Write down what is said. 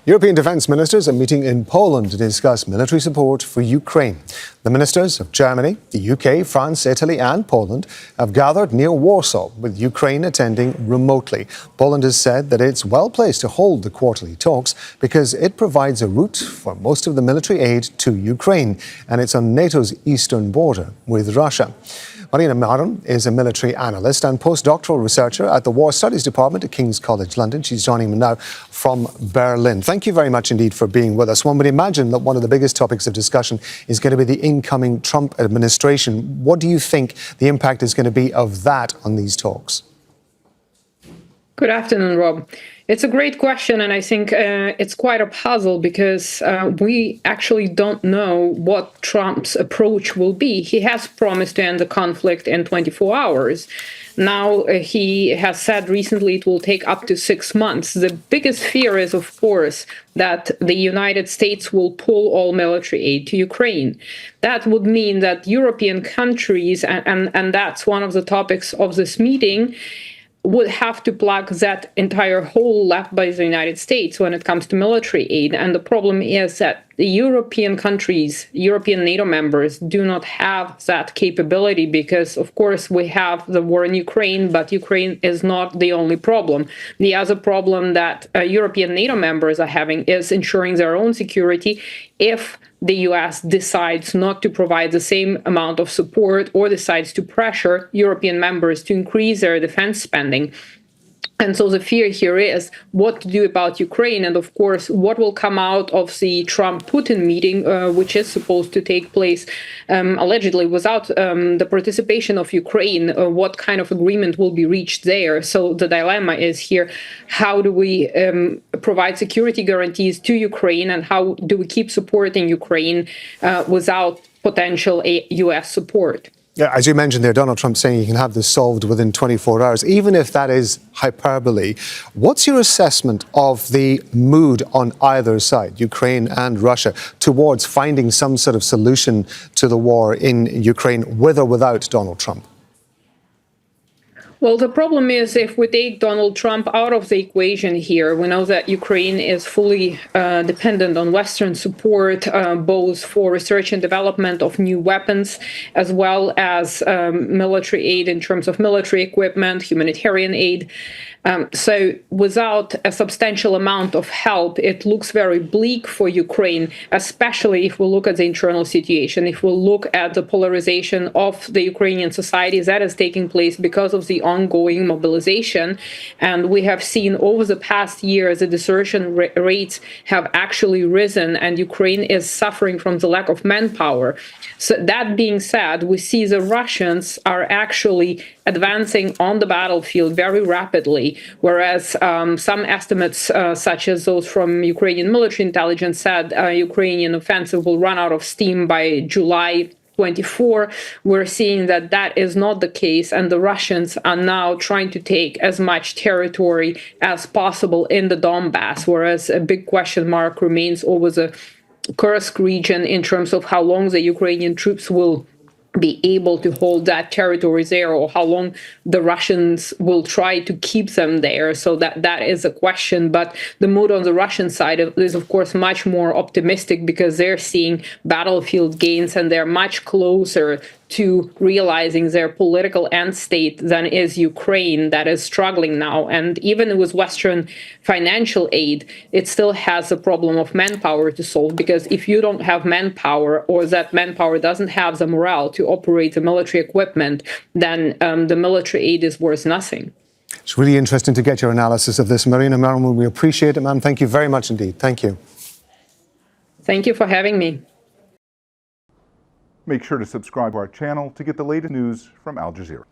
European defence ministers are meeting in Poland to discuss military support for Ukraine. The ministers of Germany, the UK, France, Italy and Poland have gathered near Warsaw, with Ukraine attending remotely. Poland has said that it's well placed to hold the quarterly talks because it provides a route for most of the military aid to Ukraine, and it's on NATO's eastern border with Russia. Marina Miron is a military analyst and postdoctoral researcher at the War Studies Department at King's College London. She's joining me now from Berlin. Thank you very much indeed for being with us. One would imagine that one of the biggest topics of discussion is going to be the incoming Trump administration. What do you think the impact is going to be of that on these talks? Good afternoon, Rob. It's a great question, and I think it's quite a puzzle because we actually don't know what Trump's approach will be. He has promised to end the conflict in 24 hours. Now, he has said recently it will take up to 6 months. The biggest fear is, of course, that the United States will pull all military aid to Ukraine. That would mean that European countries, and that's one of the topics of this meeting, would have to plug that entire hole left by the United States when it comes to military aid. And the problem is that the European countries, European NATO members, do not have that capability because, of course, we have the war in Ukraine, but Ukraine is not the only problem. The other problem that European NATO members are having is ensuring their own security if the US decides not to provide the same amount of support or decides to pressure European members to increase their defense spending. And so the fear here is what to do about Ukraine and, of course, what will come out of the Trump-Putin meeting, which is supposed to take place allegedly without the participation of Ukraine. What kind of agreement will be reached there? So the dilemma is here, how do we provide security guarantees to Ukraine and how do we keep supporting Ukraine without potential US support? Yeah, as you mentioned there, Donald Trump saying you can have this solved within 24 hours. Even if that is hyperbole, what's your assessment of the mood on either side, Ukraine and Russia, towards finding some sort of solution to the war in Ukraine, with or without Donald Trump? Well, the problem is if we take Donald Trump out of the equation here, we know that Ukraine is fully dependent on Western support, both for research and development of new weapons, as well as military aid in terms of military equipment, humanitarian aid. So without a substantial amount of help, it looks very bleak for Ukraine, especially if we look at the internal situation, if we look at the polarization of the Ukrainian society that is taking place because of the ongoing mobilization. And we have seen over the past year the desertion rates have actually risen, and Ukraine is suffering from the lack of manpower. So that being said, we see the Russians are actually advancing on the battlefield very rapidly, whereas some estimates, such as those from Ukrainian military intelligence, said Ukrainian offensive will run out of steam by July 24. We're seeing that that is not the case, and the Russians are now trying to take as much territory as possible in the Donbass, whereas a big question mark remains over the Kursk region in terms of how long the Ukrainian troops will be able to hold that territory there, or how long the Russians will try to keep them there. So that is a question. But the mood on the Russian side is, of course, much more optimistic because they're seeing battlefield gains and they're much closer to realizing their political end state than is Ukraine, that is struggling now. And even with Western financial aid, it still has a problem of manpower to solve, because if you don't have manpower, or that manpower doesn't have the morale to operate the military equipment, then the military aid is worth nothing. It's really interesting to get your analysis of this. Marina Miron, we appreciate it, ma'am. Thank you very much indeed. Thank you. Thank you for having me. Make sure to subscribe to our channel to get the latest news from Al Jazeera.